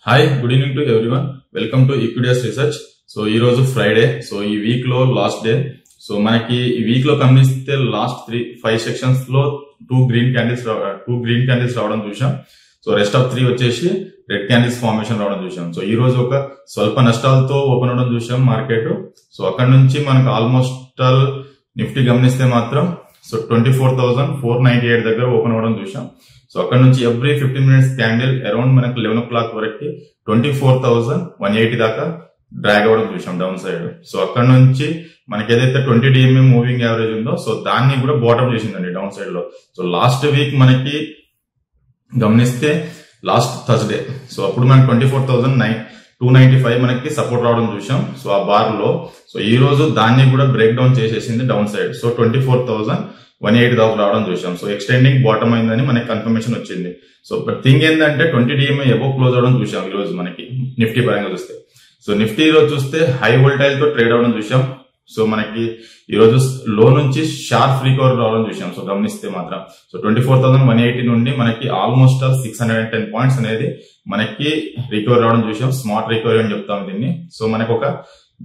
Hi good evening to everyone. Welcome to ఈక్విడియస్ research. So ఈ రోజు ఫ్రైడే. సో ఈ వీక్ లో లాస్ట్ డే. సో మనకి ఈ వీక్ లో గమనిస్తే లాస్ట్ 5 సెక్షన్స్ లో టూ గ్రీన్ క్యాండిల్స్ రావడం చూసాం. సో రెస్ట్ ఆఫ్ 3 వచ్చేసి రెడ్ క్యాండిల్స్ ఫార్మేషన్ రావడం చూసాం. సో ఈ రోజు ఒక స్వల్ప నష్టాలతో ఓపెన్ అవడం చూసాం మార్కెట్. సో అక్కడ నుంచి మనకు ఆల్మోస్ట్ నిఫ్టీ గమనిస్తే మాత్రం సో 24,498 దగ్గర ఓపెన్ అవడం చూసాం. సో అక్కడ నుంచి ఎవ్రీ 15 మినిట్స్ క్యాండిల్ అరౌండ్ మనకు 11 o'clock వరకు 24,180 దాకా డ్రాగ్ అవ్వడం చూసాం డౌన్ సైడ్. సో అక్కడ నుంచి మనకి ఏదైతే 20 DMA మూవింగ్ యావరేజ్ ఉందో సో దాన్ని కూడా బాటమ్ చేసిందండి డౌన్ సైడ్ లో. సో లాస్ట్ వీక్ మనకి గమనిస్తే లాస్ట్ థర్స్డే సో అప్పుడు మనకి 24,295 మనకి సపోర్ట్ రావడం చూసాం. సో ఆ బార్ లో సో ఈ రోజు దాన్ని కూడా బ్రేక్ డౌన్ చేసేసింది డౌన్ సైడ్. సో 24,180 దాకా రావడం చూసాం. సో ఎక్స్టెండింగ్ బాటమ్ అయిందని మనకి కన్ఫర్మేషన్ వచ్చింది. సో థింగ్ ఏంటంటే 20 DMA ఎబో క్లోజ్ అవడం చూసాం ఈ రోజు మనకి నిఫ్టీ పరంగా చూస్తే. సో నిఫ్టీ రోజు చూస్తే హై వోల్టైల్ తో ట్రేడ్ అవడం చూసాం. సో మనకి ఈ రోజు లో నుంచి షార్ప్ రికవర్ రావడం చూసాం. సో గమనిస్తే మాత్రం సో 24,180 నుండి మనకి ఆల్మోస్ట్ 610 పాయింట్స్ అనేది మనకి రికవర్ రావడం చూసాం. స్మార్ట్ రికవరీ అని చెప్తాం దీన్ని. సో మనకి ఒక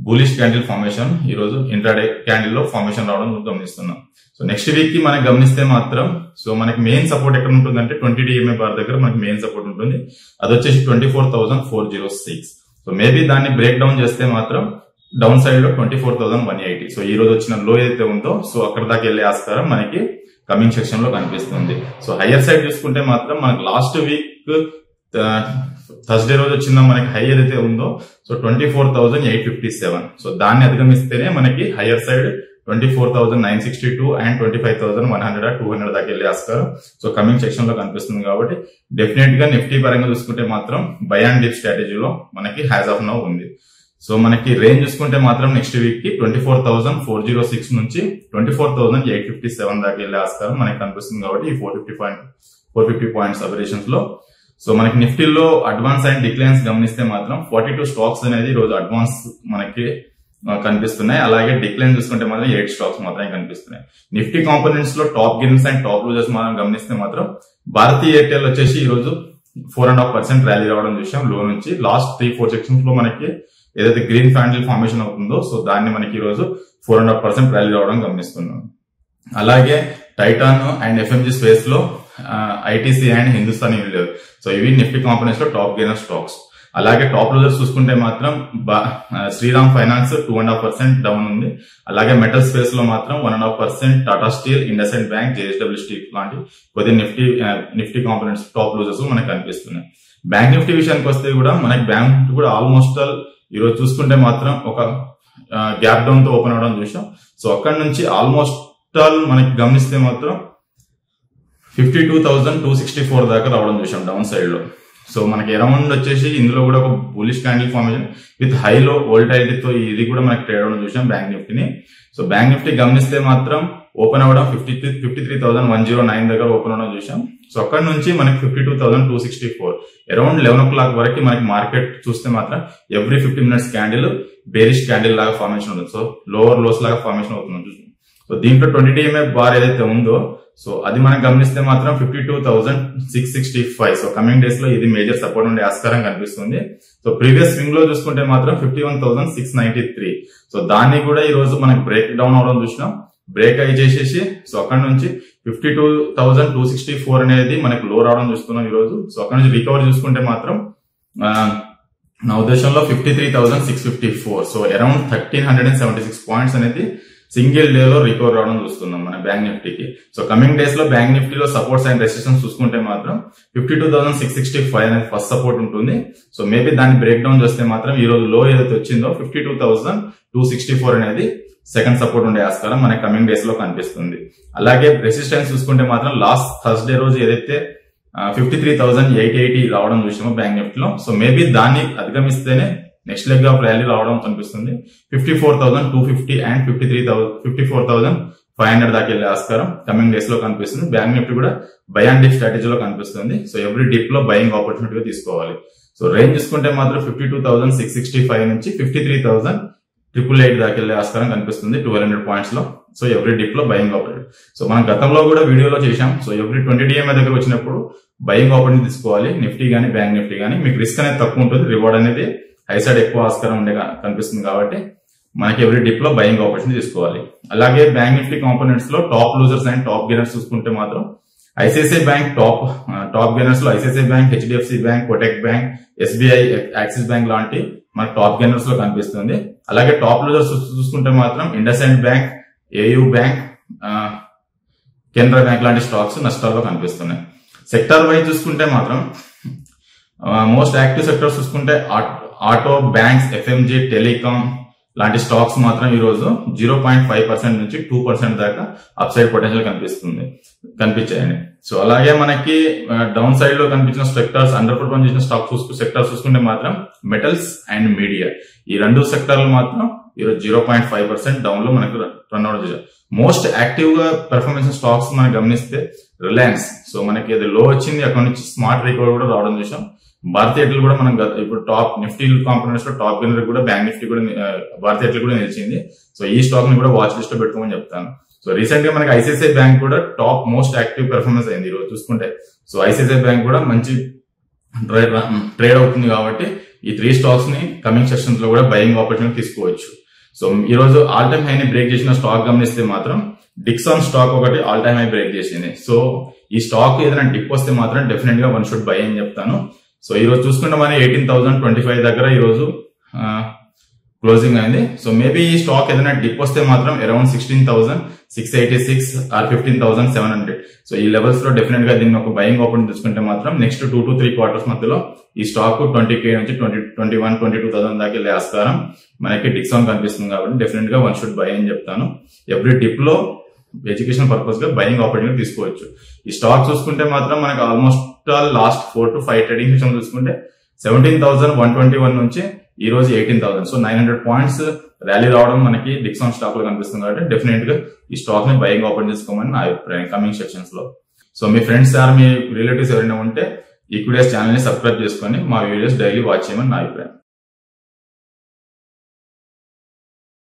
బులిష్ క్యాండిల్ ఫార్మేషన్ ఈ రోజు ఇంట్రాడే క్యాండిల్ లో ఫార్మేషన్ రావడం గమనిస్తున్నాం. సో నెక్స్ట్ వీక్ కి మనకి గమనిస్తే మాత్రం సో మనకి మెయిన్ సపోర్ట్ ఎక్కడ ఉంటుంది అంటే 20 DMA బార్ దగ్గర మనకి మెయిన్ సపోర్ట్ ఉంటుంది. అది వచ్చేసి 24,406. సో మేబీ దాన్ని బ్రేక్ డౌన్ చేస్తే మాత్రం డౌన్ సైడ్ లో 24,180. సో ఈ రోజు వచ్చిన లో ఏదైతే ఉందో సో అక్కడ దాకా వెళ్లే ఆస్కారం మనకి కమింగ్ సెక్షన్ లో కనిపిస్తుంది. సో హయ్యర్ సైడ్ చూసుకుంటే మాత్రం మనకి లాస్ట్ వీక్ థర్స్డే రోజు వచ్చిన మనకి హై ఏదైతే ఉందో సో 24,857. సో దాన్ని అధిగమిస్తేనే మనకి హయ్యర్ సైడ్ 24,962 అండ్ 25,100 200 దాకా వెళ్ళే ఆస్కారం సో కమింగ్ సెక్షన్ లో కనిపిస్తుంది. కాబట్టి డెఫినెట్ గా నిఫ్టీ పరంగా చూసుకుంటే మాత్రం బై అండ్ డిప్ స్ట్రాటజీలో మనకి హ్యాజ్ ఆఫ్ నౌ ఉంది. సో మనకి రేంజ్ చూసుకుంటే మాత్రం నెక్స్ట్ వీక్ కి 24,406 నుంచి 24,857 దాకా వెళ్ళే ఆస్కారం మనకి కనిపిస్తుంది. కాబట్టి ఈ 450 పాయింట్స్ అబరేషన్స్ లో సో మనకి నిఫ్టీలో అడ్వాన్స్ అండ్ డిక్లైన్స్ గమనిస్తే మాత్రం 42 స్టాక్స్ అనేది ఈ రోజు అడ్వాన్స్ మనకి కనిపిస్తున్నాయి. అలాగే డిక్లైన్ చూసుకుంటే మాత్రం 8 స్టాక్స్ మాత్రమే కనిపిస్తున్నాయి. నిఫ్టీ కాంపోనెంట్స్ లో top gains and top losers మనం గమనిస్తే మాత్రం భారతీ ఎయిర్టెల్ వచ్చేసి ఈ రోజు 4.5% ర్యాలీ రావడం చూసాం లో నుంచి. లాస్ట్ 3-4 సెక్షన్స్ లో మనకి ఏదైతే గ్రీన్ క్యాండిల్ ఫార్మేషన్ అవుతుందో సో దాన్ని మనకి ఈ రోజు 4.5% ర్యాలీ రావడం గమనిస్తున్నాం. అలాగే టైటాన్ అండ్ FMG స్పేస్ లో ITC and Hindustan Unilever so ఇవి నిఫ్టీ కాంపోనెంట్స్ లో టాప్ గెయినర్ స్టాక్స్. అలాగే టాప్ లూజర్స్ చూసుకుంటే మాత్రం శ్రీరామ్ ఫైనాన్స్ 2.5% డౌన్ ఉంది. అలాగే మెటల్ స్పేస్ లో మాత్రం 1.5% Tata steel, IndusInd bank, JSW steel లాంటి కొద్ది నిఫ్టీ కాంపోనెంట్స్ టాప్ లూజర్స్ మనకు కనిపిస్తున్నాయి. బ్యాంక్ నిఫ్టీ విషయానికి వస్తే కూడా మనకి బ్యాంక్ నిఫ్టీ కూడా ఆల్మోస్ట్ ఈ రోజు చూసుకుంటే మాత్రం ఒక గ్యాప్ డౌన్ తో ఓపెన్ అవడం చూసాం. సో అక్కడ నుంచి ఆల్మోస్ట్ మనకి గమనిస్తే మాత్రం 52,264 దాకా రావడం చూసాం డౌన్ సైడ్ లో. సో మనకి అరౌండ్ వచ్చేసి ఇందులో కూడా ఒక బులిష్ క్యాండిల్ ఫార్మేషన్ విత్ హైలో వోల్టైలిటీతో ఇది కూడా మనకి ట్రేడ్ అవడం చూసాం బ్యాంక్ నిఫ్టీని. సో బ్యాంక్ నిఫ్టీ గమనిస్తే మాత్రం ఓపెన్ అవ్వడం 53,109 దగ్గర ఓపెన్ అవడం చూసాం. సో అక్కడ నుంచి మనకి 52,264 అరౌండ్ 11 o'clock వరకు మనకి మార్కెట్ చూస్తే మాత్రం every 15 minutes candle bearish candle లాగా ఫార్మేషన్ ఉంటుంది. సో లోవర్ లోస్ లాగా ఫార్మేషన్ అవుతుంది. సో దీంట్లో 20 DMA బార్ ఏదైతే ఉందో సో అది మనం గమనిస్తే మాత్రం 52,665. సో కమింగ్ డేస్ లో ఇది మేజర్ సపోర్ట్ ఉండే ఆస్కారం కనిపిస్తుంది. సో ప్రీవియస్ స్వింగ్ లో చూసుకుంటే మాత్రం 51,693. సో దాన్ని కూడా ఈ రోజు మనకి బ్రేక్ డౌన్ అవడం చూసినాం. బ్రేక్ అయి చేసేసి సో అక్కడ నుంచి 52,264 అనేది మనకి లో రావడం చూస్తున్నాం ఈ రోజు. సో అక్కడ నుంచి రికవర్ చూసుకుంటే మాత్రం నా ఉద్దేశంలో 53,654. సో అరౌండ్ 1,376 పాయింట్స్ అనేది సింగిల్ డే లో రికవర్ రావడం చూస్తున్నాం మన బ్యాంక్ నిఫ్టీకి. సో కమింగ్ డేస్ లో బ్యాంక్ నిఫ్టీలో సపోర్ట్స్ అండ్ రెసిస్టెన్స్ చూసుకుంటే మాత్రం 52,665 అనేది ఫస్ట్ సపోర్ట్ ఉంటుంది. సో మేబీ దాన్ని బ్రేక్ డౌన్ చేస్తే మాత్రం ఈ రోజు లో ఏదైతే వచ్చిందో 52,264 అనేది సెకండ్ సపోర్ట్ ఉండే ఆస్కారం మనకి కమింగ్ డేస్ లో కనిపిస్తుంది. అలాగే రెసిస్టెన్స్ చూసుకుంటే మాత్రం లాస్ట్ థర్స్డే రోజు ఏదైతే 53,880 రావడం చూసామో బ్యాంక్ నిఫ్టీలో సో మేబీ దాన్ని అధిగమిస్తేనే నెక్స్ట్ లెగ్ ఆఫ్ ర్యాలీ రావడం కనిపిస్తుంది. 54,250 అండ్ 54,500 దాకా వెళ్ళే ఆస్కారం కమింగ్ డేస్ లో కనిపిస్తుంది. బ్యాంక్ నిఫ్టీ కూడా బై అండ్ డిప్ స్ట్రాటజీలో కనిపిస్తుంది. సో ఎవ్రీ డిప్ లో బయింగ్ ఆపర్చునిటీగా తీసుకోవాలి. సో రేంజ్ చూసుకుంటే మాత్రం 52,665 నుంచి 53,888 దాకా వెళ్ళే ఆస్కారం కనిపిస్తుంది 1200 పాయింట్స్ లో. సో ఎవ్రీ డిప్ లో బయింగ్ ఆపర్చునిటీ. సో మనం గతంలో కూడా వీడియోలో చేశాం. సో ఎవ్రీ 20 DMA దగ్గర వచ్చినప్పుడు బయింగ్ ఆపర్చునిటీ తీసుకోవాలి. నిఫ్టీ గానీ బ్యాంక్ నిఫ్టీ గానీ మీకు రిస్క్ అనేది తక్కువ ఉంటుంది, రివార్డ్ అనేది హై సైడ్ ఎక్కువ ఆస్కారం ఉండే కనిపిస్తుంది కాబట్టి మనకి ఎవ్రీ డిప్ లో బయింగ్ ఆపర్చునిటీ తీసుకోవాలి. అలాగే బ్యాంక్ నిఫ్టీ కాంపోనెంట్స్ లో top losers and top gainers చూసుకుంటే మాత్రం ఐసిఐసిఐ బ్యాంక్ టాప్ గెయినర్స్ లో ICICI bank, HDFC bank, Kotak bank, SBI, axis bank లాంటి మన టాప్ గెయినర్స్ లో కనిపిస్తుంది. అలాగే టాప్ లూజర్స్ చూసుకుంటే మాత్రం IndusInd bank, AU bank, Canara bank లాంటి స్టాక్స్ నష్టాల్లో కనిపిస్తున్నాయి. సెక్టార్ వైజ్ చూసుకుంటే మాత్రం మోస్ట్ యాక్టివ్ సెక్టర్స్ చూసుకుంటే ఆటో, బ్యాంక్స్, ఎఫ్ఎంజీ, టెలికాం లాంటి స్టాక్స్ మాత్రం ఈ రోజు 0.5% నుంచి 2% దాకా అప్ సైడ్ పొటెన్షియల్ కనిపించాయండి. సో అలాగే మనకి డౌన్ సైడ్ లో కనిపించిన సెక్టర్స్, అండర్ పర్ఫార్మ్ చేసిన సెక్టర్స్ చూసుకుంటే మాత్రం మెటల్స్ అండ్ మీడియా, ఈ రెండు సెక్టర్లు మాత్రం ఈరోజు 0.5% డౌన్ లో మనకు రన్ అవుట్ చేశారు. మోస్ట్ యాక్టివ్ గా పెర్ఫార్మెన్స్ స్టాక్స్ మనం గమనిస్తే రిలయన్స్, సో మనకి అది లో వచ్చింది, అక్కడ నుంచి స్మార్ట్ రికవరీ కూడా రావడం చూసాం. భారతీయ ఎయిర్టెల్ కూడా మనం ఇప్పుడు టాప్ నిఫ్టీ కాంపోనెంట్స్ లో టాప్ గెయినర్ కూడా బ్యాంక్ నిఫ్టీ కూడా భారతీయ ఎయిర్టెల్ కూడా నిలిచింది. సో ఈ స్టాక్ ని కూడా వాచ్ లిస్ట్ లో పెట్టుకోమని చెప్తాను. సో రీసెంట్ గా మనకి ఐసిఐసిఐ బ్యాంక్ కూడా టాప్ మోస్ట్ యాక్టివ్ పెర్ఫార్మెన్స్ అయింది ఈ రోజు చూసుకుంటే. సో ఐసిఐసిఐ బ్యాంక్ కూడా మంచి ట్రేడ్ అవుతుంది కాబట్టి ఈ 3 స్టాక్స్ ని కమింగ్ సెషన్స్ లో కూడా బయింగ్ ఆపర్చునిటీ తీసుకోవచ్చు. సో ఈ రోజు ఆల్ టైమ్ హైని బ్రేక్ చేసిన స్టాక్ గమనిస్తే మాత్రం డిక్సాన్ స్టాక్ ఒకటి ఆల్ టైమ్ హై బ్రేక్ చేసింది. సో ఈ స్టాక్ ఏదైనా డిప్ వస్తే మాత్రం డెఫినెట్ గా వన్ షుడ్ బై అని చెప్తాను. సో ఈ రోజు చూసుకుంటే మన 18,025 దగ్గర ఈ రోజు క్లోజింగ్ అయింది. సో మేబీ ఈ స్టాక్ ఏదైనా డిప్ వస్తే మాత్రం అరౌండ్ 16,686 ఆర్ 15,700. సో ఈ లెవెల్స్ లో డెఫినెట్ గా దీన్ని ఒక బయింగ్ ఆపర్చునిటీ తీసుకుంటే మాత్రం నెక్స్ట్ 2 to 3 క్వార్టర్స్ మధ్యలో ఈ స్టాక్ 20K నుంచి 21,000-22,000 దాకా వెళ్ళే ఆస్కారం మనకి డిక్సాన్ కనిపిస్తుంది కాబట్టి డెఫినెట్ గా వన్ షుడ్ బై అని చెప్తాను. ఎవ్రీ డిప్ లో ఎడ్యుకేషన్ పర్పస్ గా బయింగ్ ఆపర్చునిటీ తీసుకోవచ్చు. ఈ స్టాక్ చూసుకుంటే మాత్రం మనకి almost last 4 to 5 trading session చూసుకుంటే 17,121 నుంచి ఈ రోజు 18,000. సో 900 పాయింట్స్ ర్యాలీ రావడం మనకి డిక్సాన్ స్టాక్ లో కనిపిస్తుంది కాబట్టి డెఫినెట్ గా ఈ స్టాక్ ని బయింగ్ ఆపర్చునిటీ తీసుకోమని నా అభిప్రాయం కమింగ్ సెక్షన్స్ లో. సో మీ ఫ్రెండ్స్ మీ రిలేటివ్స్ ఎవరైనా ఉంటే ఈక్విటీస్ ఛానల్ ని సబ్స్క్రైబ్ చేసుకొని మా వీడియోస్ డైలీ వాచ్ చేయమని నా అభిప్రాయం.